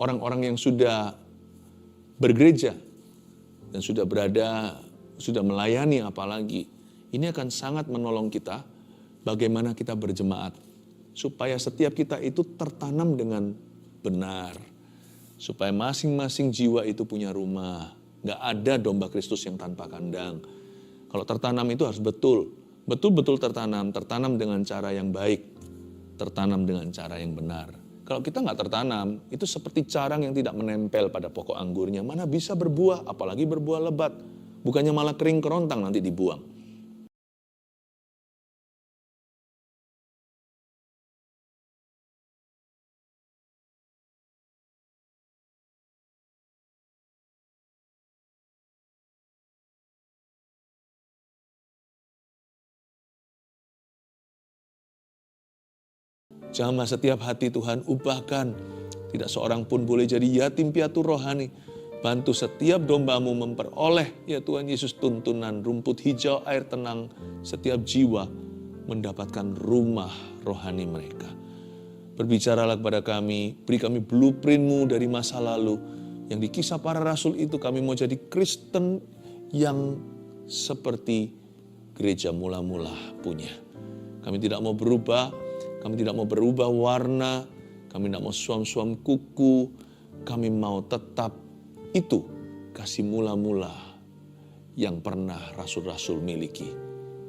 orang-orang yang sudah bergereja dan sudah melayani apalagi, ini akan sangat menolong kita bagaimana kita berjemaat. Supaya setiap kita itu tertanam dengan benar. Supaya masing-masing jiwa itu punya rumah. Gak ada domba Kristus yang tanpa kandang. Kalau tertanam itu harus betul-betul tertanam dengan cara yang baik, tertanam dengan cara yang benar. Kalau kita nggak tertanam, itu seperti carang yang tidak menempel pada pokok anggurnya. Mana bisa berbuah, apalagi berbuah lebat. Bukannya malah kering kerontang nanti dibuang. Jamah setiap hati Tuhan, ubahkan. Tidak seorang pun boleh jadi yatim piatu rohani. Bantu setiap dombamu memperoleh, ya Tuhan Yesus, tuntunan rumput hijau, air tenang. Setiap jiwa mendapatkan rumah rohani mereka. Berbicaralah kepada kami, beri kami blueprint-Mu dari masa lalu. Yang di Kisah Para Rasul itu kami mau jadi Kristen yang seperti gereja mula-mula punya. Kami tidak mau berubah. Kami tidak mau berubah warna, kami tidak mau suam-suam kuku, kami mau tetap itu kasih mula-mula yang pernah rasul-rasul miliki.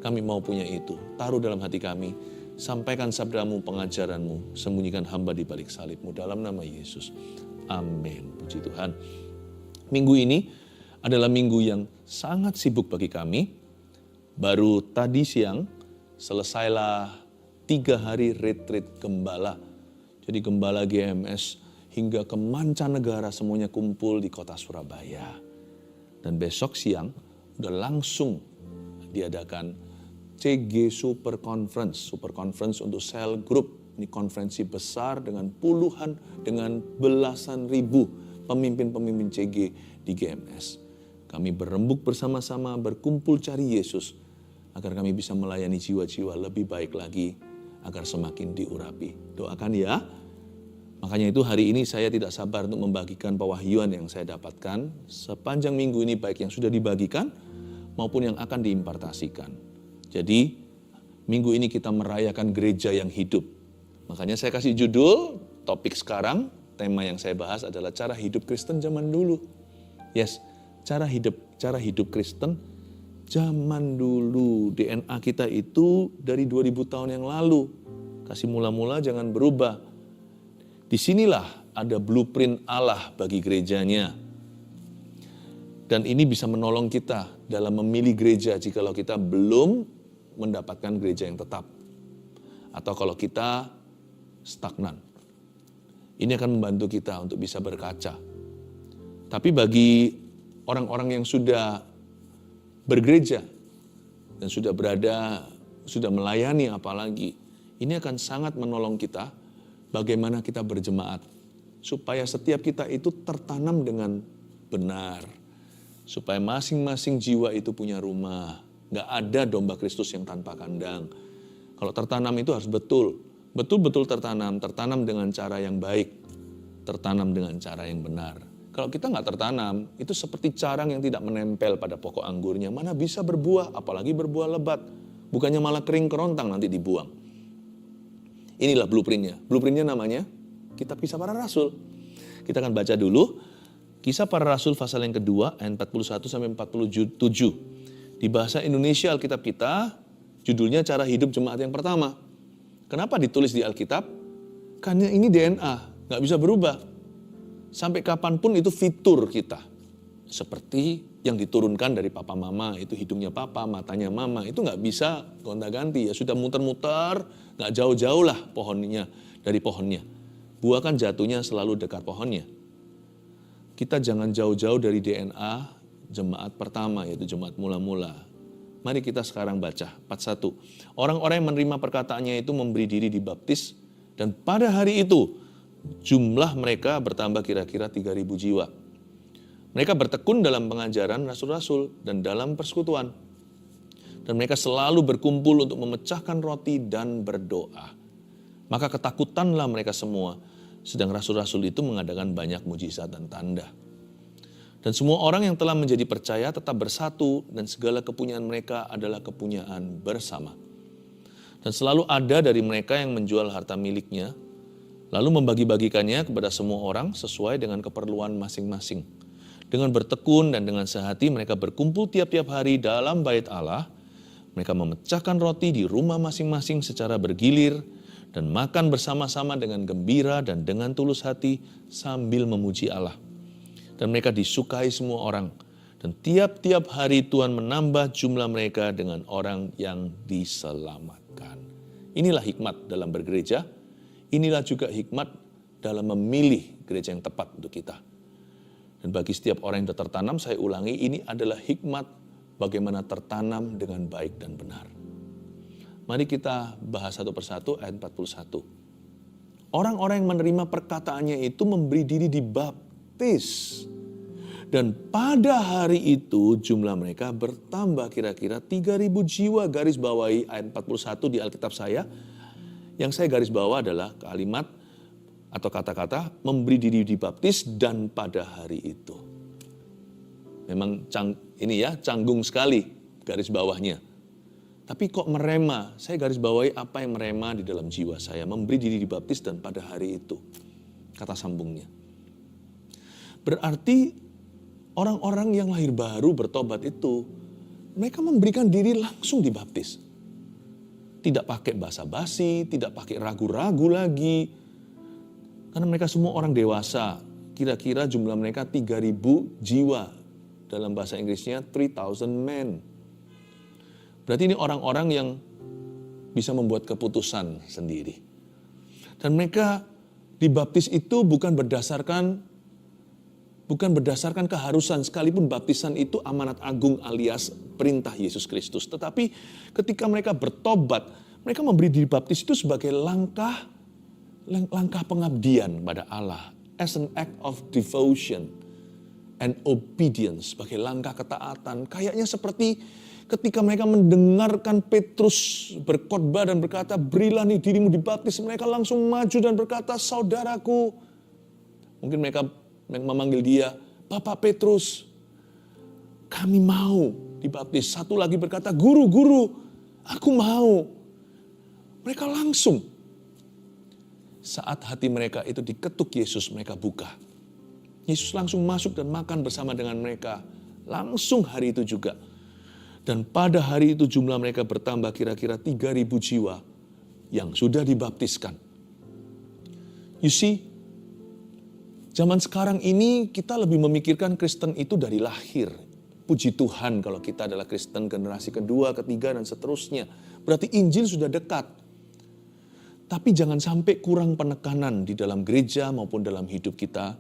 Kami mau punya itu, taruh dalam hati kami, sampaikan sabdamu, pengajaranmu, sembunyikan hamba di balik salibmu dalam nama Yesus. Amin, puji Tuhan. Minggu ini adalah minggu yang sangat sibuk bagi kami. Baru tadi siang selesailah 3 hari retreat gembala. Jadi gembala GMS hingga ke mancanegara semuanya kumpul di kota Surabaya. Dan besok siang udah langsung diadakan CG Super Conference. Super Conference untuk sel group. Ini konferensi besar dengan dengan belasan ribu pemimpin-pemimpin CG di GMS. Kami berembuk bersama-sama, berkumpul cari Yesus. Agar kami bisa melayani jiwa-jiwa lebih baik lagi. Agar semakin diurapi. Doakan ya. Makanya itu hari ini saya tidak sabar untuk membagikan pewahyuan yang saya dapatkan sepanjang minggu ini, baik yang sudah dibagikan maupun yang akan diimpartasikan. Jadi minggu ini kita merayakan gereja yang hidup. Makanya saya kasih judul topik sekarang, tema yang saya bahas adalah cara hidup Kristen zaman dulu. Yes, cara hidup Kristen zaman dulu. DNA kita itu dari 2000 tahun yang lalu. Kasih mula-mula jangan berubah. Disinilah ada blueprint Allah bagi gerejanya. Dan ini bisa menolong kita dalam memilih gereja jikalau kita belum mendapatkan gereja yang tetap. Atau kalau kita stagnan. Ini akan membantu kita untuk bisa berkaca. Tapi bagi orang-orang yang sudah bergereja dan sudah melayani apalagi, ini akan sangat menolong kita bagaimana kita berjemaat. Supaya setiap kita itu tertanam dengan benar. Supaya masing-masing jiwa itu punya rumah. Gak ada domba Kristus yang tanpa kandang. Kalau tertanam itu harus betul-betul tertanam dengan cara yang baik. Tertanam dengan cara yang benar. Kalau kita nggak tertanam, itu seperti carang yang tidak menempel pada pokok anggurnya. Mana bisa berbuah, apalagi berbuah lebat. Bukannya malah kering kerontang nanti dibuang. Inilah blueprintnya. Blueprintnya namanya Kitab Kisah Para Rasul. Kita akan baca dulu Kisah Para Rasul pasal yang kedua, ayat 41 sampai 47. Di bahasa Indonesia Alkitab kita, judulnya Cara Hidup Jemaat yang Pertama. Kenapa ditulis di Alkitab? Karena ini DNA, nggak bisa berubah. Sampai kapanpun itu fitur kita. Seperti yang diturunkan dari papa mama, itu hidungnya papa, matanya mama, itu nggak bisa gonta-ganti. Ya sudah muter-muter, nggak jauh-jauh lah dari pohonnya. Buah kan jatuhnya selalu dekat pohonnya. Kita jangan jauh-jauh dari DNA jemaat pertama, yaitu jemaat mula-mula. Mari kita sekarang baca, 41. Orang-orang yang menerima perkataannya itu memberi diri dibaptis, dan pada hari itu, jumlah mereka bertambah kira-kira 3.000 jiwa. Mereka bertekun dalam pengajaran rasul-rasul dan dalam persekutuan. Dan mereka selalu berkumpul untuk memecahkan roti dan berdoa. Maka ketakutanlah mereka semua. Sedang rasul-rasul itu mengadakan banyak mujizat dan tanda. Dan semua orang yang telah menjadi percaya tetap bersatu dan segala kepunyaan mereka adalah kepunyaan bersama. Dan selalu ada dari mereka yang menjual harta miliknya, lalu membagi-bagikannya kepada semua orang sesuai dengan keperluan masing-masing. Dengan bertekun dan dengan sehati mereka berkumpul tiap-tiap hari dalam bait Allah. Mereka memecahkan roti di rumah masing-masing secara bergilir dan makan bersama-sama dengan gembira dan dengan tulus hati sambil memuji Allah. Dan mereka disukai semua orang. Dan tiap-tiap hari Tuhan menambah jumlah mereka dengan orang yang diselamatkan. Inilah hikmat dalam bergereja. Inilah juga hikmat dalam memilih gereja yang tepat untuk kita. Dan bagi setiap orang yang sudah tertanam, saya ulangi, ini adalah hikmat bagaimana tertanam dengan baik dan benar. Mari kita bahas satu persatu ayat 41. Orang-orang yang menerima perkataannya itu memberi diri dibaptis. Dan pada hari itu jumlah mereka bertambah kira-kira 3.000 jiwa. Garis bawahi ayat 41 di Alkitab saya. Yang saya garis bawah adalah kalimat atau kata-kata memberi diri dibaptis dan pada hari itu. Memang canggung sekali garis bawahnya. Tapi kok merema? Saya garis bawahi apa yang merema di dalam jiwa saya. Memberi diri dibaptis dan pada hari itu. Kata sambungnya. Berarti orang-orang yang lahir baru bertobat itu, mereka memberikan diri langsung dibaptis. Tidak pakai basa-basi, tidak pakai ragu-ragu lagi. Karena mereka semua orang dewasa. Kira-kira jumlah mereka 3.000 jiwa. Dalam bahasa Inggrisnya 3,000 men. Berarti ini orang-orang yang bisa membuat keputusan sendiri. Dan mereka dibaptis itu bukan berdasarkan keharusan, sekalipun baptisan itu amanat agung alias perintah Yesus Kristus. Tetapi ketika mereka bertobat, mereka memberi diri baptis itu sebagai langkah pengabdian pada Allah. As an act of devotion and obedience, sebagai langkah ketaatan. Kayaknya seperti ketika mereka mendengarkan Petrus berkhotbah dan berkata, berilah nih dirimu dibaptis. Mereka langsung maju dan berkata, saudaraku. Mungkin mereka memanggil dia, Bapak Petrus, kami mau dibaptis. Satu lagi berkata, guru, aku mau. Mereka langsung. Saat hati mereka itu diketuk Yesus, mereka buka. Yesus langsung masuk dan makan bersama dengan mereka. Langsung hari itu juga. Dan pada hari itu jumlah mereka bertambah kira-kira 3.000 jiwa yang sudah dibaptiskan. You see, zaman sekarang ini kita lebih memikirkan Kristen itu dari lahir. Puji Tuhan kalau kita adalah Kristen generasi kedua, ketiga, dan seterusnya. Berarti Injil sudah dekat. Tapi jangan sampai kurang penekanan di dalam gereja maupun dalam hidup kita.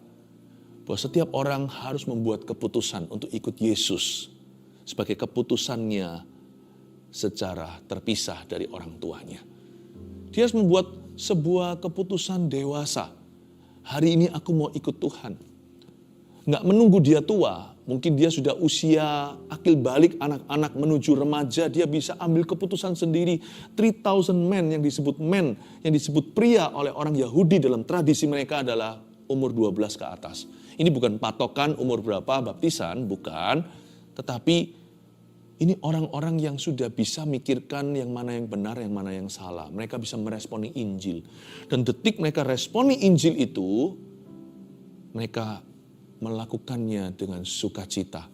Bahwa setiap orang harus membuat keputusan untuk ikut Yesus. Sebagai keputusannya secara terpisah dari orang tuanya. Dia harus membuat sebuah keputusan dewasa. Hari ini aku mau ikut Tuhan. Nggak menunggu dia tua. Mungkin dia sudah usia akil balik anak-anak menuju remaja. Dia bisa ambil keputusan sendiri. 3,000 men yang disebut pria oleh orang Yahudi dalam tradisi mereka adalah umur 12 ke atas. Ini bukan patokan umur berapa baptisan, bukan. Tetapi ini orang-orang yang sudah bisa mikirkan yang mana yang benar, yang mana yang salah. Mereka bisa meresponi Injil. Dan detik mereka responi Injil itu, mereka melakukannya dengan sukacita.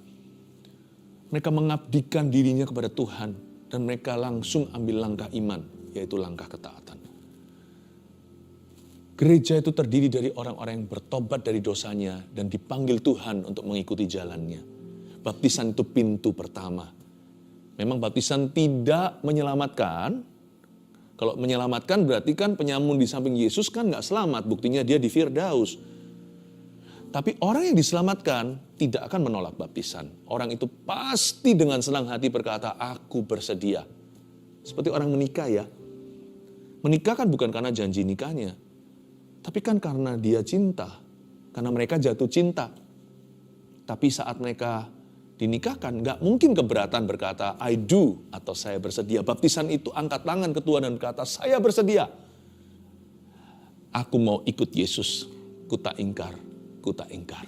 Mereka mengabdikan dirinya kepada Tuhan. Dan mereka langsung ambil langkah iman, yaitu langkah ketaatan. Gereja itu terdiri dari orang-orang yang bertobat dari dosanya dan dipanggil Tuhan untuk mengikuti jalannya. Baptisan itu pintu pertama. Memang baptisan tidak menyelamatkan. Kalau menyelamatkan berarti kan penyamun di samping Yesus kan gak selamat. Buktinya dia di Firdaus. Tapi orang yang diselamatkan tidak akan menolak baptisan. Orang itu pasti dengan senang hati berkata, aku bersedia. Seperti orang menikah ya. Menikah kan bukan karena janji nikahnya. Tapi kan karena dia cinta. Karena mereka jatuh cinta. Tapi saat mereka dinikahkan, gak mungkin keberatan berkata, I do, atau saya bersedia. Baptisan itu angkat tangan ke Tuhan dan berkata, saya bersedia. Aku mau ikut Yesus, ku tak ingkar, ku tak ingkar.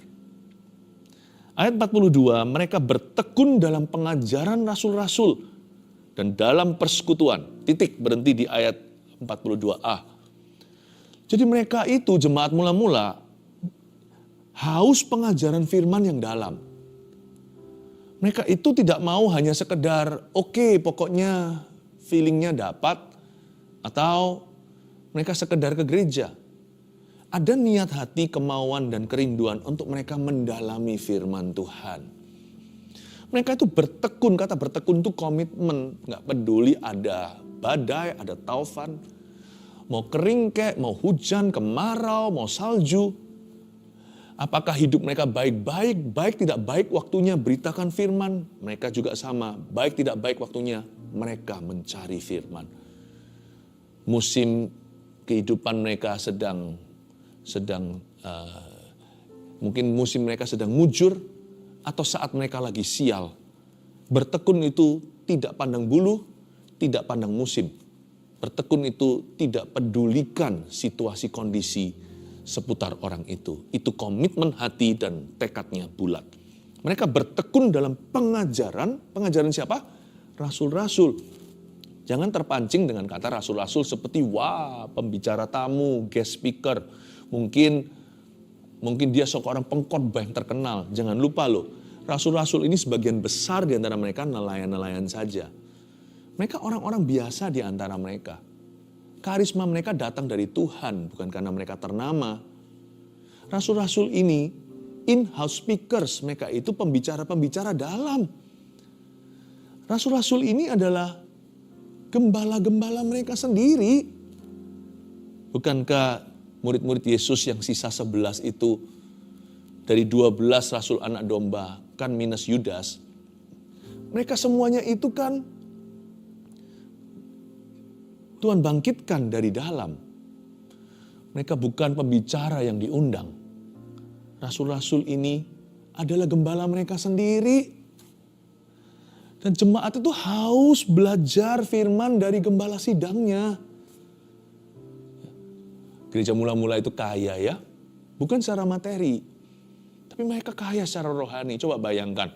Ayat 42, mereka bertekun dalam pengajaran rasul-rasul dan dalam persekutuan. Titik, berhenti di ayat 42a. Jadi mereka itu jemaat mula-mula haus pengajaran firman yang dalam. Mereka itu tidak mau hanya sekedar oke, pokoknya feelingnya dapat, atau mereka sekedar ke gereja. Ada niat hati, kemauan, dan kerinduan untuk mereka mendalami firman Tuhan. Mereka itu bertekun, kata bertekun itu komitmen. Nggak peduli ada badai, ada taufan. Mau kering kek, mau hujan, kemarau, mau salju. Apakah hidup mereka baik-baik, baik tidak baik waktunya beritakan firman. Mereka juga sama, baik tidak baik waktunya mereka mencari firman. Musim kehidupan mereka mungkin musim mereka sedang mujur, atau saat mereka lagi sial. Bertekun itu tidak pandang bulu, tidak pandang musim. Bertekun itu tidak pedulikan situasi kondisi seputar orang itu. Itu komitmen hati dan tekadnya bulat. Mereka bertekun dalam pengajaran siapa? Rasul-rasul. Jangan terpancing dengan kata rasul-rasul seperti pembicara tamu, guest speaker. Mungkin dia seorang pengkhotbah yang terkenal. Jangan lupa loh, rasul-rasul ini sebagian besar di antara mereka nelayan-nelayan saja. Mereka orang-orang biasa di antara mereka. Karisma mereka datang dari Tuhan, bukan karena mereka ternama. Rasul-rasul ini in-house speakers, mereka itu pembicara-pembicara dalam. Rasul-rasul ini adalah gembala-gembala mereka sendiri. Bukankah murid-murid Yesus yang sisa 11 itu, dari 12 rasul anak domba, kan minus Yudas. Mereka semuanya itu kan Tuhan bangkitkan dari dalam. Mereka bukan pembicara yang diundang. Rasul-rasul ini adalah gembala mereka sendiri. Dan jemaat itu haus belajar firman dari gembala sidangnya. Gereja mula-mula itu kaya ya, bukan secara materi, tapi mereka kaya secara rohani. Coba bayangkan,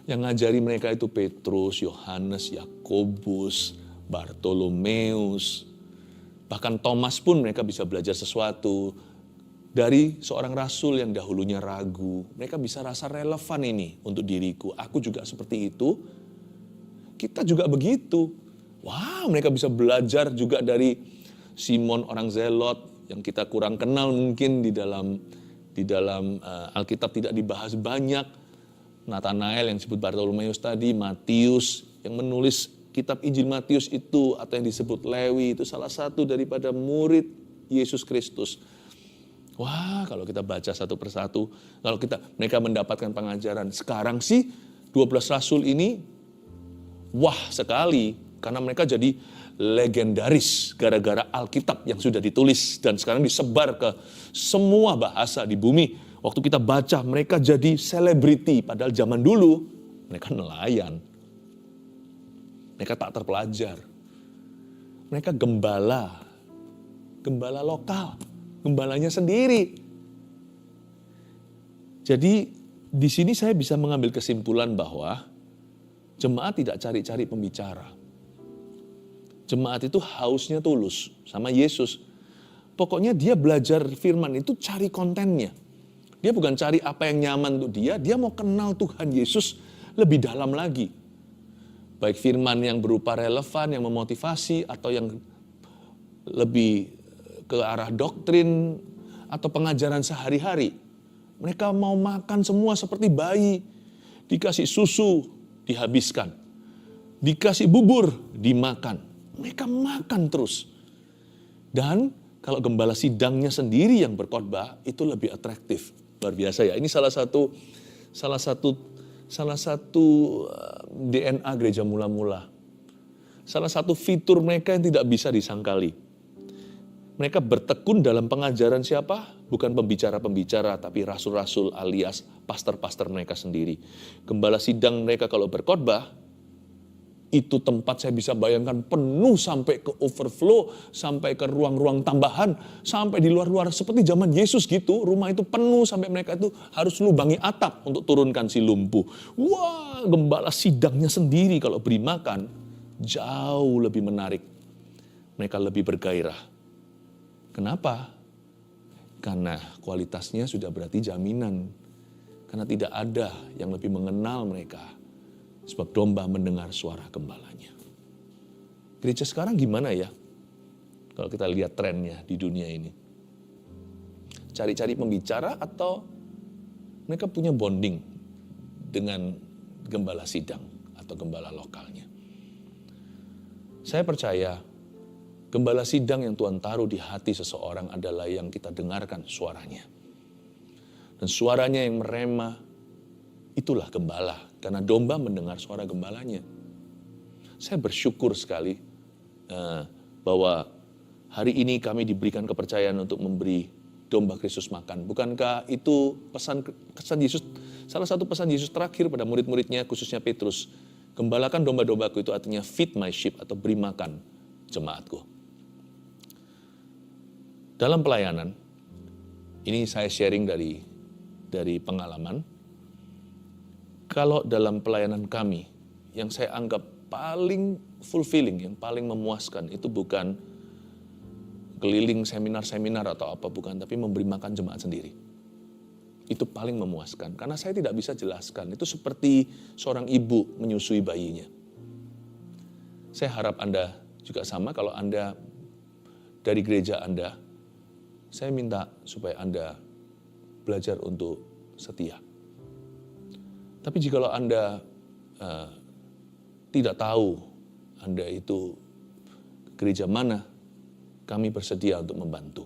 yang ngajari mereka itu Petrus, Yohanes, Yakobus, Bartolomeus, bahkan Thomas pun mereka bisa belajar sesuatu dari seorang rasul yang dahulunya ragu. Mereka bisa rasa relevan ini untuk diriku. Aku juga seperti itu. Kita juga begitu. Mereka bisa belajar juga dari Simon orang Zelot yang kita kurang kenal mungkin di dalam Alkitab tidak dibahas banyak. Nathanael yang disebut Bartolomeus tadi, Matius yang menulis kitab Injil Matius itu, atau yang disebut Lewi, itu salah satu daripada murid Yesus Kristus. Kalau kita baca satu persatu, kalau mereka mendapatkan pengajaran. Sekarang sih 12 rasul ini sekali, karena mereka jadi legendaris gara-gara Alkitab yang sudah ditulis dan sekarang disebar ke semua bahasa di bumi. Waktu kita baca, mereka jadi selebriti, padahal zaman dulu mereka nelayan. Mereka tak terpelajar. Mereka gembala lokal, gembalanya sendiri. Jadi di sini saya bisa mengambil kesimpulan bahwa jemaat tidak cari-cari pembicara. Jemaat itu hausnya tulus sama Yesus. Pokoknya dia belajar firman itu cari kontennya. Dia bukan cari apa yang nyaman untuk dia mau kenal Tuhan Yesus lebih dalam lagi. Baik firman yang berupa relevan, yang memotivasi, atau yang lebih ke arah doktrin, atau pengajaran sehari-hari. Mereka mau makan semua seperti bayi. Dikasih susu, dihabiskan. Dikasih bubur, dimakan. Mereka makan terus. Dan kalau gembala sidangnya sendiri yang berkhotbah, itu lebih atraktif. Luar biasa ya. Ini salah satu DNA gereja mula-mula. Salah satu fitur mereka yang tidak bisa disangkali. Mereka bertekun dalam pengajaran siapa? Bukan pembicara-pembicara, tapi rasul-rasul alias pastor-pastor mereka sendiri. Gembala sidang mereka kalau berkhotbah, Itu tempat saya bisa bayangkan penuh sampai ke overflow, sampai ke ruang-ruang tambahan, sampai di luar-luar seperti zaman Yesus gitu. Rumah itu penuh sampai mereka itu harus lubangi atap untuk turunkan si lumpuh. Wah, gembala sidangnya sendiri kalau beri makan jauh lebih menarik. Mereka lebih bergairah. Kenapa? Karena kualitasnya sudah berarti jaminan. Karena tidak ada yang lebih mengenal mereka. Sebab domba mendengar suara gembalanya. Gereja sekarang gimana ya? Kalau kita lihat trennya di dunia ini. Cari-cari pembicara atau mereka punya bonding dengan gembala sidang atau gembala lokalnya. Saya percaya gembala sidang yang Tuhan taruh di hati seseorang adalah yang kita dengarkan suaranya. Dan suaranya yang merema, itulah gembala. Karena domba mendengar suara gembalanya. Saya bersyukur sekali bahwa hari ini kami diberikan kepercayaan untuk memberi domba Kristus makan. Bukankah itu pesan Yesus, salah satu pesan Yesus terakhir pada murid-muridnya, khususnya Petrus. Gembalakan domba-dombaku, itu artinya feed my sheep atau beri makan jemaatku. Dalam pelayanan, ini saya sharing dari pengalaman. Kalau dalam pelayanan kami, yang saya anggap paling fulfilling, yang paling memuaskan, itu bukan keliling seminar-seminar atau apa, bukan, tapi memberi makan jemaat sendiri. Itu paling memuaskan, karena saya tidak bisa jelaskan. Itu seperti seorang ibu menyusui bayinya. Saya harap Anda juga sama, kalau Anda dari gereja Anda, saya minta supaya Anda belajar untuk setia. Tapi jikalau Anda tidak tahu Anda itu gereja mana, kami bersedia untuk membantu.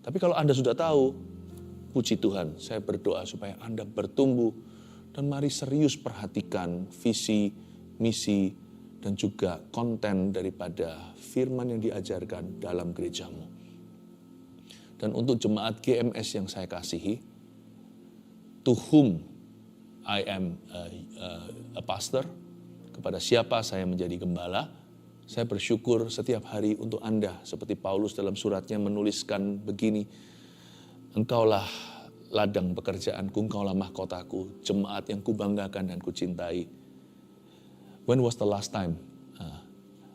Tapi kalau Anda sudah tahu, puji Tuhan, saya berdoa supaya Anda bertumbuh dan mari serius perhatikan visi, misi, dan juga konten daripada firman yang diajarkan dalam gerejamu. Dan untuk jemaat GMS yang saya kasihi, to whom I am a pastor, kepada siapa saya menjadi gembala, saya bersyukur setiap hari untuk Anda. Seperti Paulus dalam suratnya menuliskan begini, engkaulah ladang pekerjaanku, engkaulah mahkotaku, jemaat yang kubanggakan dan kucintai. When was the last time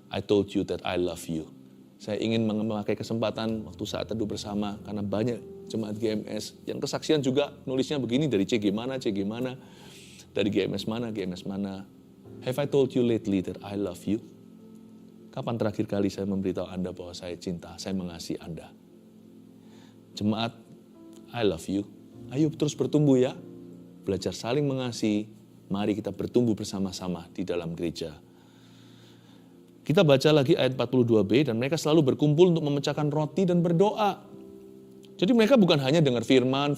I told you that I love you? Saya ingin memakai kesempatan waktu saat teduh bersama, karena banyak jemaat GMS yang kesaksian juga nulisnya begini, dari CG mana, dari GMS mana. Have I told you lately that I love you? Kapan terakhir kali saya memberitahu Anda bahwa saya cinta, saya mengasihi Anda? Jemaat, I love you. Ayo terus bertumbuh ya. Belajar saling mengasihi. Mari kita bertumbuh bersama-sama di dalam gereja. Kita baca lagi ayat 42b, dan mereka selalu berkumpul untuk memecahkan roti dan berdoa. Jadi mereka bukan hanya dengar firman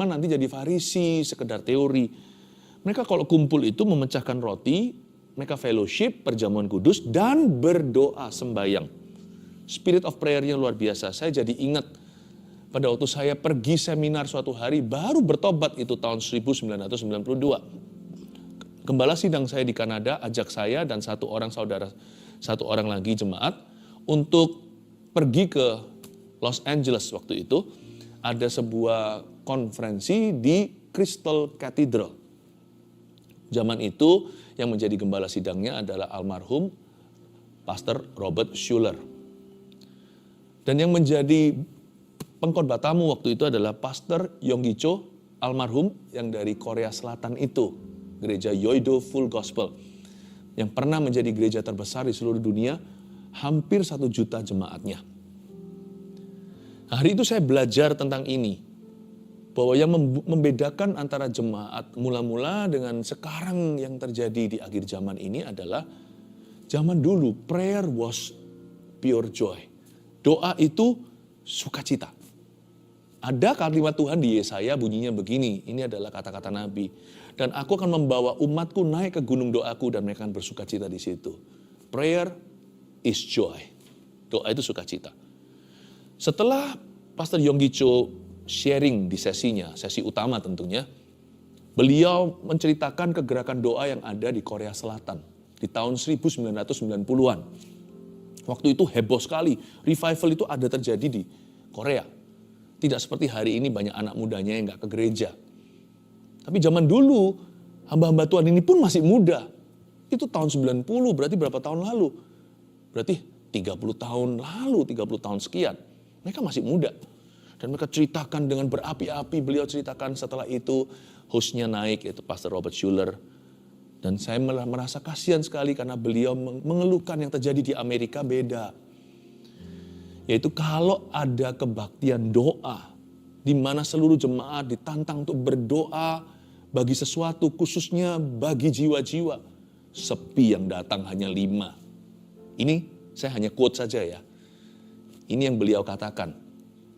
nanti jadi Farisi, sekedar teori. Mereka kalau kumpul itu memecahkan roti, mereka fellowship, perjamuan kudus, dan berdoa, sembahyang. Spirit of prayer-nya luar biasa. Saya jadi ingat pada waktu saya pergi seminar suatu hari, baru bertobat itu tahun 1992. Gembala sidang saya di Kanada ajak saya dan satu orang lagi jemaat untuk pergi ke Los Angeles waktu itu. Ada sebuah konferensi di Crystal Cathedral. Zaman itu yang menjadi gembala sidangnya adalah almarhum Pastor Robert Schuller. Dan yang menjadi pengkhotbah tamu waktu itu adalah Pastor Yonggi Cho, almarhum yang dari Korea Selatan itu. Gereja Yoido Full Gospel. Yang pernah menjadi gereja terbesar di seluruh dunia, hampir 1 juta jemaatnya. Hari itu saya belajar tentang ini. Bahwa yang membedakan antara jemaat mula-mula dengan sekarang yang terjadi di akhir zaman ini adalah zaman dulu prayer was pure joy. Doa itu sukacita. Ada kalimat Tuhan di Yesaya bunyinya begini, ini adalah kata-kata Nabi. Dan aku akan membawa umatku naik ke gunung doaku dan mereka akan bersukacita di situ. Prayer is joy. Doa itu sukacita. Setelah Pastor Yonggi Cho sharing di sesinya, sesi utama tentunya, beliau menceritakan kegerakan doa yang ada di Korea Selatan. di tahun 1990-an. Waktu itu heboh sekali, revival itu ada terjadi di Korea. Tidak seperti hari ini banyak anak mudanya yang gak ke gereja. Tapi zaman dulu, hamba-hamba Tuhan ini pun masih muda. Itu tahun 90, berarti berapa tahun lalu? Berarti 30 tahun lalu, 30 tahun sekian. Mereka masih muda. Dan mereka ceritakan dengan berapi-api, beliau ceritakan setelah itu, hostnya naik, yaitu Pastor Robert Schuller. Dan saya merasa kasihan sekali karena beliau mengeluhkan yang terjadi di Amerika beda. Yaitu kalau ada kebaktian doa, di mana seluruh jemaat ditantang untuk berdoa bagi sesuatu, khususnya bagi jiwa-jiwa, sepi yang datang hanya 5. Ini saya hanya quote saja ya. Ini yang beliau katakan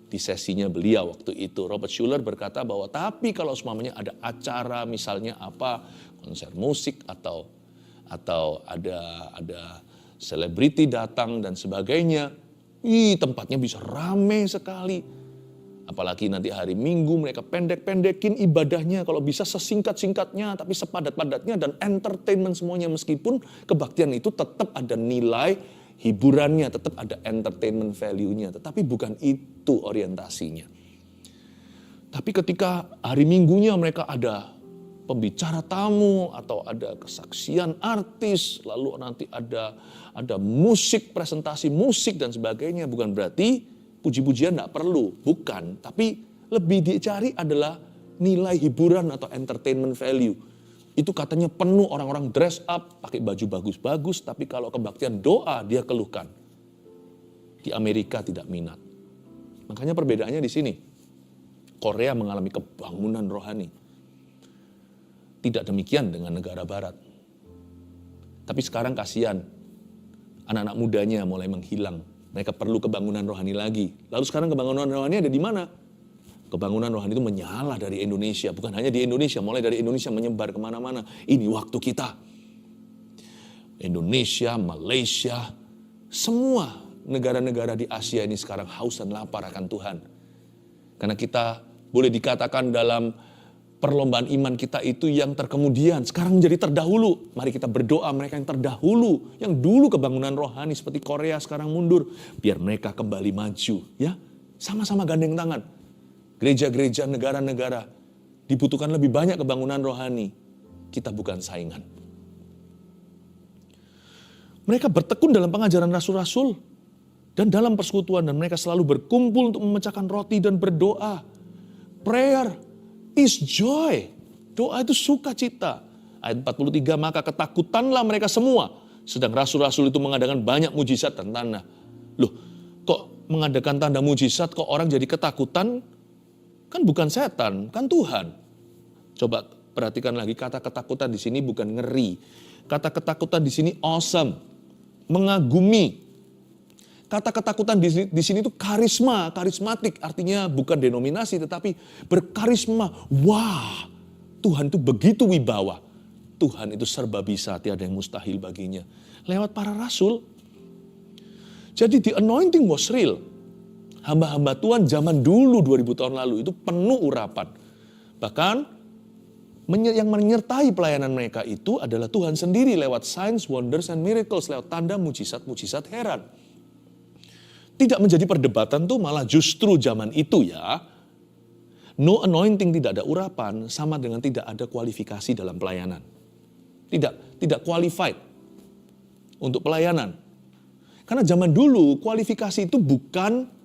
di sesinya beliau waktu itu. Robert Schuller berkata bahwa tapi kalau semuanya ada acara misalnya apa, konser musik atau ada selebriti datang dan sebagainya, tempatnya bisa ramai sekali. Apalagi nanti hari Minggu mereka pendek-pendekin ibadahnya, kalau bisa sesingkat-singkatnya tapi sepadat-padatnya dan entertainment semuanya, meskipun kebaktian itu tetap ada nilai hiburannya, tetap ada entertainment value-nya, tetapi bukan itu orientasinya. Tapi ketika hari Minggunya mereka ada pembicara tamu atau ada kesaksian artis, lalu nanti ada musik, presentasi musik dan sebagainya, bukan berarti puji-pujian tidak perlu, bukan. Tapi lebih dicari adalah nilai hiburan atau entertainment value. Itu katanya penuh orang-orang dress up, pakai baju bagus-bagus, tapi kalau kebaktian doa dia keluhkan. Di Amerika tidak minat. Makanya perbedaannya di sini. Korea mengalami kebangunan rohani. Tidak demikian dengan negara barat. Tapi sekarang kasihan, anak-anak mudanya mulai menghilang. Mereka perlu kebangunan rohani lagi. Lalu sekarang kebangunan rohani ada di mana? Kebangunan rohani itu menyala dari Indonesia. Bukan hanya di Indonesia, mulai dari Indonesia menyebar kemana-mana. Ini waktu kita. Indonesia, Malaysia, semua negara-negara di Asia ini sekarang haus dan lapar akan Tuhan. Karena kita boleh dikatakan dalam perlombaan iman kita itu yang terkemudian, sekarang menjadi terdahulu. Mari kita berdoa mereka yang terdahulu, yang dulu kebangunan rohani seperti Korea sekarang mundur, biar mereka kembali maju. Ya, sama-sama gandeng tangan. Gereja-gereja negara-negara dibutuhkan lebih banyak kebangunan rohani. Kita bukan saingan. Mereka bertekun dalam pengajaran rasul-rasul dan dalam persekutuan, dan mereka selalu berkumpul untuk memecahkan roti dan berdoa. Prayer is joy. Doa itu sukacita. Ayat 43, maka ketakutanlah mereka semua. Sedang rasul-rasul itu mengadakan banyak mujizat dan tanda. Loh, kok mengadakan tanda mujizat, kok orang jadi ketakutan? Kan bukan setan, kan Tuhan. Coba perhatikan lagi, kata ketakutan di sini bukan ngeri. Kata ketakutan di sini awesome, mengagumi. Kata ketakutan di sini itu karisma, karismatik, artinya bukan denominasi tetapi berkarisma. Wah, Tuhan itu begitu wibawa. Tuhan itu serba bisa, tiada yang mustahil baginya. Lewat para rasul. Jadi the anointing was real. Hamba-hamba Tuhan zaman dulu 2000 tahun lalu itu penuh urapan. Bahkan yang menyertai pelayanan mereka itu adalah Tuhan sendiri lewat signs, wonders, and miracles. Lewat tanda, mujizat heran. Tidak menjadi perdebatan tuh malah justru zaman itu ya. No anointing, tidak ada urapan, sama dengan tidak ada kualifikasi dalam pelayanan. Tidak qualified untuk pelayanan. Karena zaman dulu kualifikasi itu bukan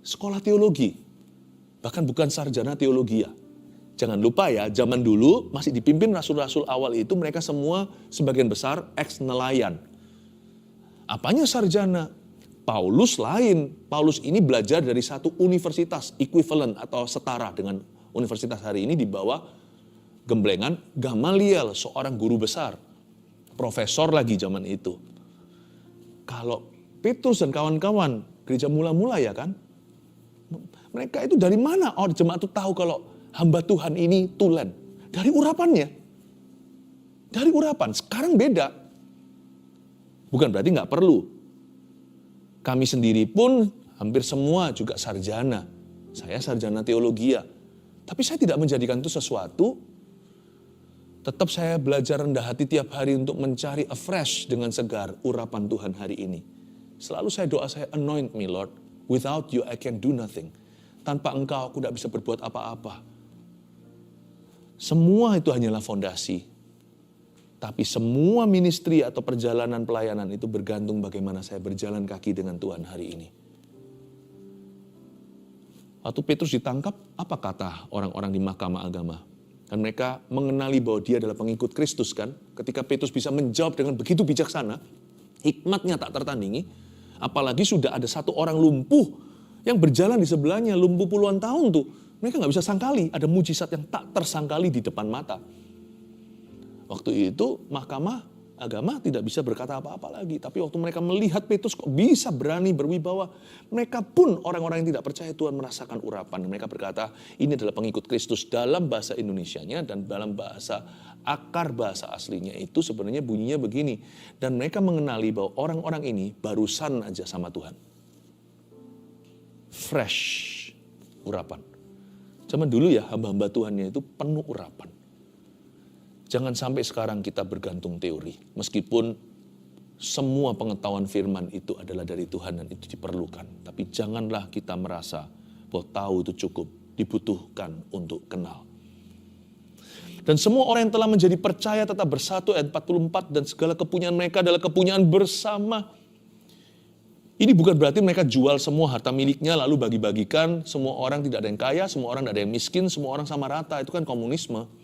sekolah teologi. Bahkan bukan sarjana teologi ya. Jangan lupa ya, zaman dulu masih dipimpin rasul-rasul awal itu mereka semua sebagian besar ex-nelayan. Apanya sarjana? Paulus lain. Paulus ini belajar dari satu universitas equivalent atau setara dengan universitas hari ini di bawah gemblengan Gamaliel, seorang guru besar. Profesor lagi zaman itu. Kalau Petrus dan kawan-kawan, gereja mula-mula ya kan, mereka itu dari mana? Oh, jemaat itu tahu kalau hamba Tuhan ini tulen. Dari urapannya. Dari urapan. Sekarang beda. Bukan berarti nggak perlu. Kami sendiri pun hampir semua juga sarjana. Saya sarjana teologi. Tapi saya tidak menjadikan itu sesuatu Tetap saya belajar rendah hati tiap hari untuk mencari afresh dengan segar urapan Tuhan hari ini. Selalu saya anoint me Lord. Without you I can do nothing. Tanpa engkau aku tidak bisa berbuat apa-apa. Semua itu hanyalah fondasi. Tapi semua ministry atau perjalanan pelayanan itu bergantung bagaimana saya berjalan kaki dengan Tuhan hari ini. Waktu Petrus ditangkap, apa kata orang-orang di mahkamah agama? Dan mereka mengenali bahwa dia adalah pengikut Kristus kan. Ketika Petrus bisa menjawab dengan begitu bijaksana, hikmatnya tak tertandingi. Apalagi sudah ada satu orang lumpuh yang berjalan di sebelahnya, lumpuh puluhan tahun tuh. Mereka gak bisa sangkali, ada mujizat yang tak tersangkali di depan mata. Waktu itu mahkamah agama tidak bisa berkata apa-apa lagi. Tapi waktu mereka melihat Petrus kok bisa berani berwibawa. Mereka pun orang-orang yang tidak percaya Tuhan merasakan urapan. Mereka berkata ini adalah pengikut Kristus dalam bahasa Indonesianya dan dalam bahasa akar bahasa aslinya itu sebenarnya bunyinya begini. Dan mereka mengenali bahwa orang-orang ini barusan aja sama Tuhan. Fresh urapan. Zaman dulu ya hamba-hamba Tuhannya itu penuh urapan. Jangan sampai sekarang kita bergantung teori. Meskipun semua pengetahuan firman itu adalah dari Tuhan dan itu diperlukan. Tapi janganlah kita merasa bahwa tahu itu cukup. Dibutuhkan untuk kenal. Dan semua orang yang telah menjadi percaya tetap bersatu ayat 44. Dan segala kepunyaan mereka adalah kepunyaan bersama. Ini bukan berarti mereka jual semua harta miliknya lalu bagi-bagikan. Semua orang tidak ada yang kaya, semua orang tidak ada yang miskin, semua orang sama rata. Itu kan komunisme.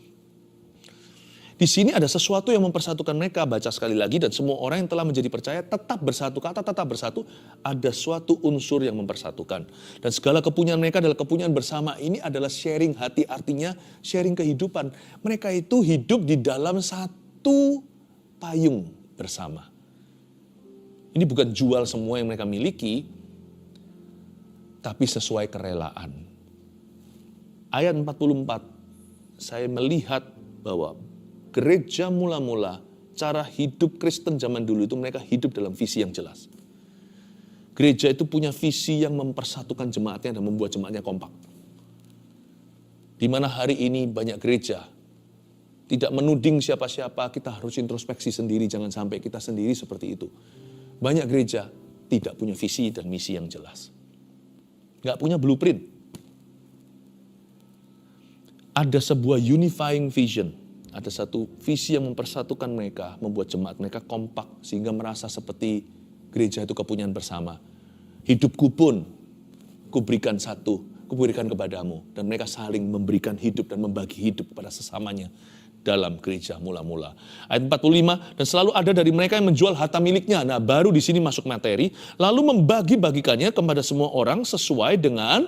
Di sini ada sesuatu yang mempersatukan mereka. Baca sekali lagi, dan semua orang yang telah menjadi percaya tetap bersatu. Kata tetap bersatu, ada suatu unsur yang mempersatukan. Dan segala kepunyaan mereka adalah kepunyaan bersama. Ini adalah sharing hati, artinya sharing kehidupan. Mereka itu hidup di dalam satu payung bersama. Ini bukan jual semua yang mereka miliki, tapi sesuai kerelaan. Ayat 44, saya melihat bahwa gereja mula-mula, cara hidup Kristen zaman dulu itu mereka hidup dalam visi yang jelas. Gereja itu punya visi yang mempersatukan jemaatnya dan membuat jemaatnya kompak. Di mana hari ini banyak gereja tidak menuding siapa-siapa, kita harus introspeksi sendiri, jangan sampai kita sendiri seperti itu. Banyak gereja tidak punya visi dan misi yang jelas. Nggak punya blueprint. Ada sebuah unifying vision. Ada satu visi yang mempersatukan mereka, membuat jemaat mereka kompak, sehingga merasa seperti gereja itu kepunyaan bersama. Hidupku pun, kuberikan satu, kuberikan kepadamu. Dan mereka saling memberikan hidup dan membagi hidup kepada sesamanya dalam gereja mula-mula. Ayat 45, dan selalu ada dari mereka yang menjual harta miliknya. Nah, baru di sini masuk materi, lalu membagi-bagikannya kepada semua orang sesuai dengan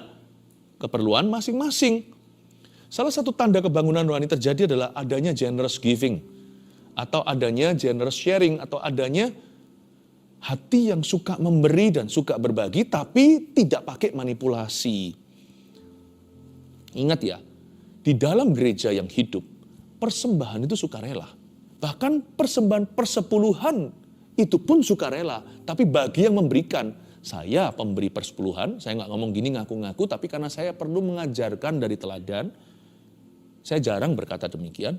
keperluan masing-masing. Salah satu tanda kebangunan rohani terjadi adalah adanya generous giving. Atau adanya generous sharing. Atau adanya hati yang suka memberi dan suka berbagi. Tapi tidak pakai manipulasi. Ingat ya, di dalam gereja yang hidup, persembahan itu sukarela. Bahkan persembahan persepuluhan itu pun sukarela. Tapi bagi yang memberikan, saya pemberi persepuluhan, saya nggak ngomong gini ngaku-ngaku, tapi karena saya perlu mengajarkan dari teladan, saya jarang berkata demikian.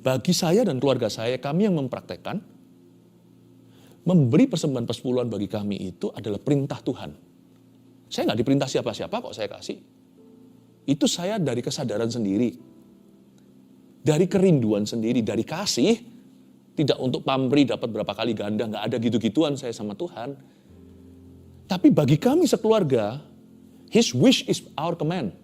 Bagi saya dan keluarga saya, kami yang mempraktekkan, memberi persembahan persepuluhan bagi kami itu adalah perintah Tuhan. Saya nggak diperintah siapa-siapa kok saya kasih. Itu saya dari kesadaran sendiri. Dari kerinduan sendiri, dari kasih. Tidak untuk pamrih dapat berapa kali ganda, nggak ada gitu-gituan saya sama Tuhan. Tapi bagi kami sekeluarga, His wish is our command.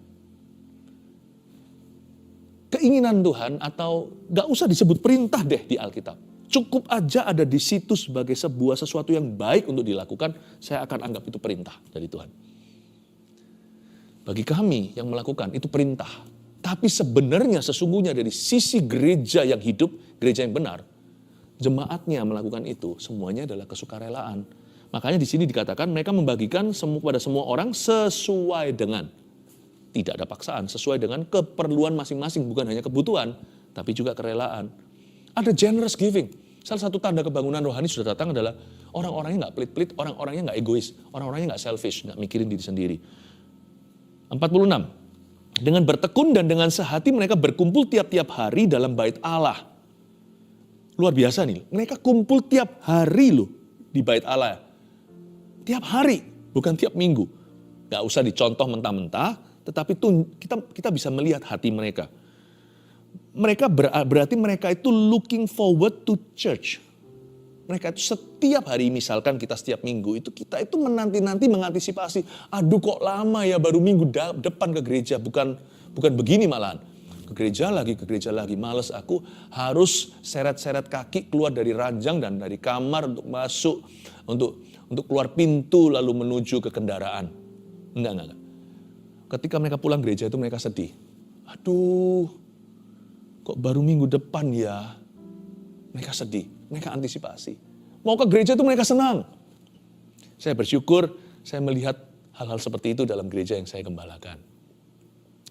Keinginan Tuhan atau gak usah disebut perintah deh di Alkitab. Cukup aja ada di situ sebagai sebuah sesuatu yang baik untuk dilakukan, saya akan anggap itu perintah dari Tuhan. Bagi kami yang melakukan itu perintah. Tapi sebenarnya sesungguhnya dari sisi gereja yang hidup, gereja yang benar, jemaatnya melakukan itu semuanya adalah kesukarelaan. Makanya di sini dikatakan mereka membagikan kepada semua orang sesuai dengan. Tidak ada paksaan, sesuai dengan keperluan masing-masing, bukan hanya kebutuhan, tapi juga kerelaan. Ada generous giving. Salah satu tanda kebangunan rohani sudah datang adalah orang-orangnya nggak pelit-pelit, orang-orangnya nggak egois, orang-orangnya nggak selfish, nggak mikirin diri sendiri. 46. Dengan bertekun dan dengan sehati mereka berkumpul tiap-tiap hari dalam bait Allah. Luar biasa nih, mereka kumpul tiap hari loh di Bait Allah. Tiap hari, bukan tiap minggu. Gak usah dicontoh mentah-mentah, tetapi kita bisa melihat hati mereka. Mereka berarti mereka itu looking forward to church. Mereka itu setiap hari, misalkan kita setiap minggu, kita itu menanti-nanti mengantisipasi, aduh kok lama ya baru minggu depan ke gereja, bukan begini malahan. Ke gereja lagi, males aku harus seret-seret kaki keluar dari ranjang dan dari kamar untuk masuk, untuk keluar pintu lalu menuju ke kendaraan. Enggak. Ketika mereka pulang gereja itu mereka sedih. Aduh, kok baru minggu depan ya? Mereka sedih, mereka antisipasi. Mau ke gereja itu mereka senang. Saya bersyukur saya melihat hal-hal seperti itu dalam gereja yang saya gembalakan.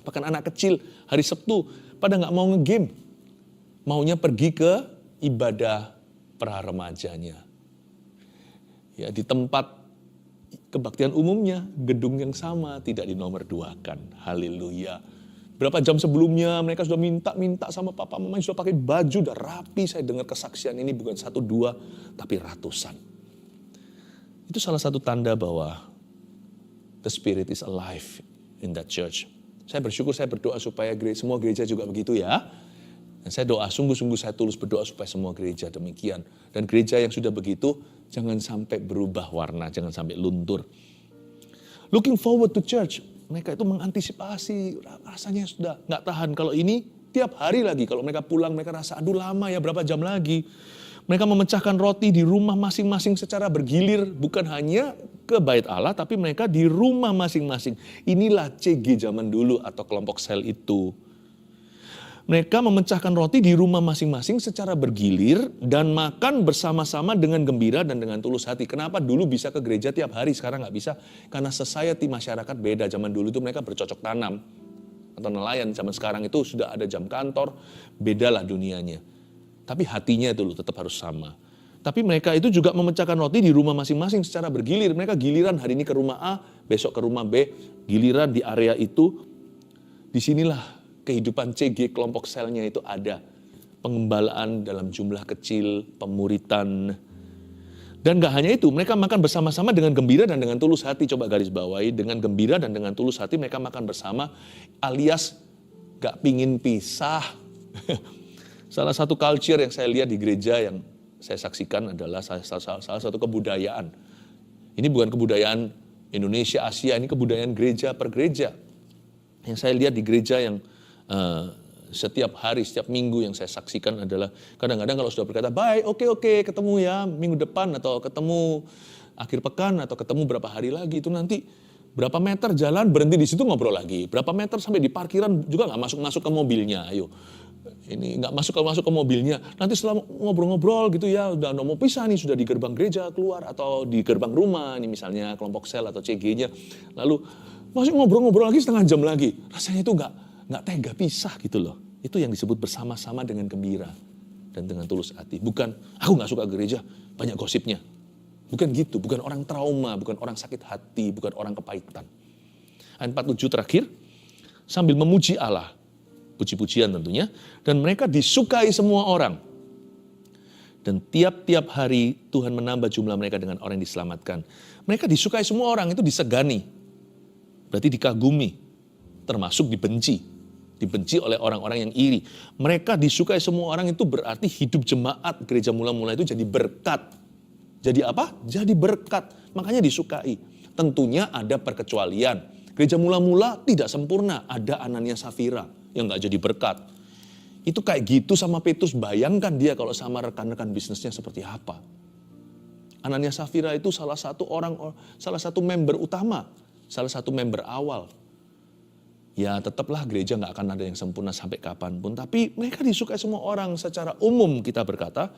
Bahkan anak kecil hari Sabtu pada nggak mau nge-game. Maunya pergi ke ibadah pra-remajanya. Ya, di tempat kebaktian umumnya, gedung yang sama tidak dinomor-duakan. Haleluya. Berapa jam sebelumnya mereka sudah minta sama papa mamanya, sudah pakai baju, udah rapi. Saya dengar kesaksian ini bukan 1, 2, tapi ratusan. Itu salah satu tanda bahwa the Spirit is alive in that church. Saya bersyukur, saya berdoa supaya semua gereja juga begitu ya. Dan saya doa, sungguh-sungguh saya tulus berdoa supaya semua gereja demikian. Dan gereja yang sudah begitu, jangan sampai berubah warna, jangan sampai luntur. Looking forward to church. Mereka itu mengantisipasi, rasanya sudah nggak tahan. Kalau ini tiap hari lagi, kalau mereka pulang mereka rasa, aduh lama ya berapa jam lagi. Mereka memecahkan roti di rumah masing-masing secara bergilir, bukan hanya ke Bait Allah, tapi mereka di rumah masing-masing. Inilah CG zaman dulu atau kelompok sel itu. Mereka memecahkan roti di rumah masing-masing secara bergilir dan makan bersama-sama dengan gembira dan dengan tulus hati. Kenapa dulu bisa ke gereja tiap hari, sekarang nggak bisa? Karena society masyarakat beda. Zaman dulu itu mereka bercocok tanam atau nelayan. Zaman sekarang itu sudah ada jam kantor, bedalah dunianya. Tapi hatinya itu loh tetap harus sama. Tapi mereka itu juga memecahkan roti di rumah masing-masing secara bergilir. Mereka giliran hari ini ke rumah A, besok ke rumah B, giliran di area itu. Disinilah kehidupan CG kelompok selnya itu ada. Pengembalaan dalam jumlah kecil, pemuritan. Dan gak hanya itu, mereka makan bersama-sama dengan gembira dan dengan tulus hati. Coba garis bawahi, dengan gembira dan dengan tulus hati mereka makan bersama, alias gak pingin pisah. Salah satu culture yang saya lihat di gereja yang saya saksikan adalah salah satu kebudayaan. Ini bukan kebudayaan Indonesia, Asia, ini kebudayaan gereja per gereja. Yang saya lihat di gereja yang setiap hari, setiap minggu yang saya saksikan adalah kadang-kadang kalau sudah berkata, baik, oke, ketemu ya minggu depan atau ketemu akhir pekan atau ketemu berapa hari lagi, itu nanti berapa meter jalan berhenti di situ ngobrol lagi. Berapa meter sampai di parkiran juga nggak masuk ke mobilnya, ayo. Ini nggak masuk ke mobilnya. Nanti setelah ngobrol-ngobrol gitu ya, udah mau pisah nih, sudah di gerbang gereja keluar atau di gerbang rumah, ini misalnya kelompok sel atau CG-nya. Lalu masih ngobrol-ngobrol lagi setengah jam lagi. Rasanya itu nggak tega pisah gitu loh. Itu yang disebut bersama-sama dengan gembira dan dengan tulus hati. Bukan aku nggak suka gereja, banyak gosipnya. Bukan gitu, bukan orang trauma, bukan orang sakit hati, bukan orang kepahitan. Ayat 47 terakhir, sambil memuji Allah. Puji-pujian tentunya, dan mereka disukai semua orang. Dan tiap-tiap hari Tuhan menambah jumlah mereka dengan orang yang diselamatkan. Mereka disukai semua orang, itu disegani. Berarti dikagumi, termasuk dibenci. Dibenci oleh orang-orang yang iri. Mereka disukai semua orang itu berarti hidup jemaat gereja mula-mula itu jadi berkat. Jadi apa? Jadi berkat, makanya disukai. Tentunya ada perkecualian. Gereja mula-mula tidak sempurna, ada Anania Safira yang gak jadi berkat. Itu kayak gitu sama Petrus, bayangkan dia kalau sama rekan-rekan bisnisnya seperti apa. Anania Safira itu salah satu member utama, salah satu member awal. Ya tetaplah gereja gak akan ada yang sempurna sampai kapanpun, tapi mereka disukai semua orang. Secara umum kita berkata,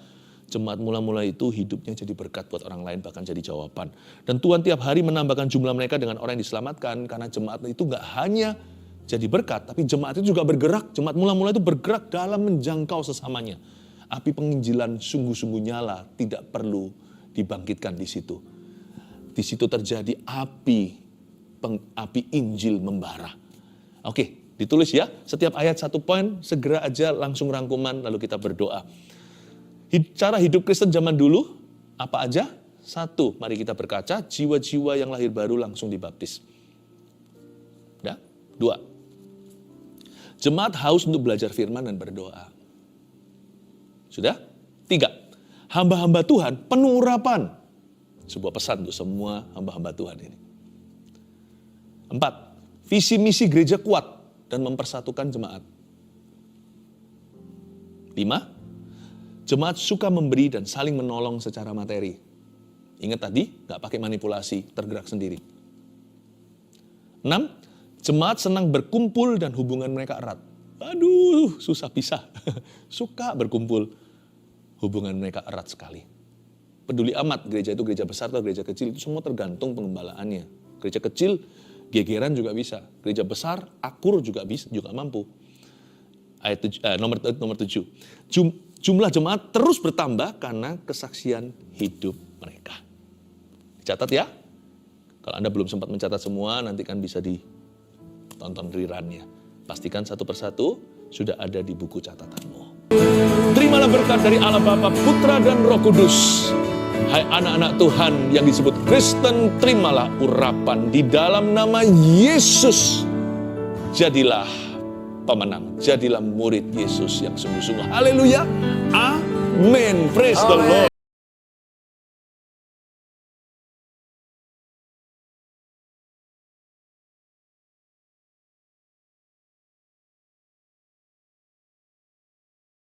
jemaat mula-mula itu hidupnya jadi berkat buat orang lain, bahkan jadi jawaban. Dan Tuhan tiap hari menambahkan jumlah mereka dengan orang yang diselamatkan, karena jemaat itu gak hanya jadi berkat, tapi jemaat itu juga bergerak. Jemaat mula-mula itu bergerak dalam menjangkau sesamanya. Api penginjilan sungguh-sungguh nyala, tidak perlu dibangkitkan di situ. Di situ terjadi api Injil membara. Oke, ditulis ya. Setiap ayat 1 poin, segera aja langsung rangkuman, lalu kita berdoa. Cara hidup Kristen zaman dulu, apa aja? Satu, mari kita berkaca, jiwa-jiwa yang lahir baru langsung dibaptis. Ya? Dua, jemaat haus untuk belajar firman dan berdoa. Sudah? Tiga, hamba-hamba Tuhan penuh urapan. Sebuah pesan untuk semua hamba-hamba Tuhan ini. Empat, visi misi gereja kuat dan mempersatukan jemaat. Lima, jemaat suka memberi dan saling menolong secara materi. Ingat tadi, gak pakai manipulasi, tergerak sendiri. 6, jemaat senang berkumpul dan hubungan mereka erat. Aduh, susah pisah. Suka berkumpul, hubungan mereka erat sekali. Peduli amat, gereja itu gereja besar atau gereja kecil, itu semua tergantung pengembalaannya. Gereja kecil, gegeran juga bisa. Gereja besar, akur juga bisa, juga mampu. Nomor 7. Jumlah jemaat terus bertambah karena kesaksian hidup mereka. Catat ya. Kalau Anda belum sempat mencatat semua, nanti kan bisa ditonton rerun-nya. Pastikan satu persatu sudah ada di buku catatanmu. Terimalah berkat dari Allah Bapa, Putra dan Roh Kudus. Hai anak-anak Tuhan yang disebut Kristen, terimalah urapan di dalam nama Yesus. Jadilah pemenang, jadilah murid Yesus yang sungguh-sungguh. Haleluya. Amin. Praise the Lord.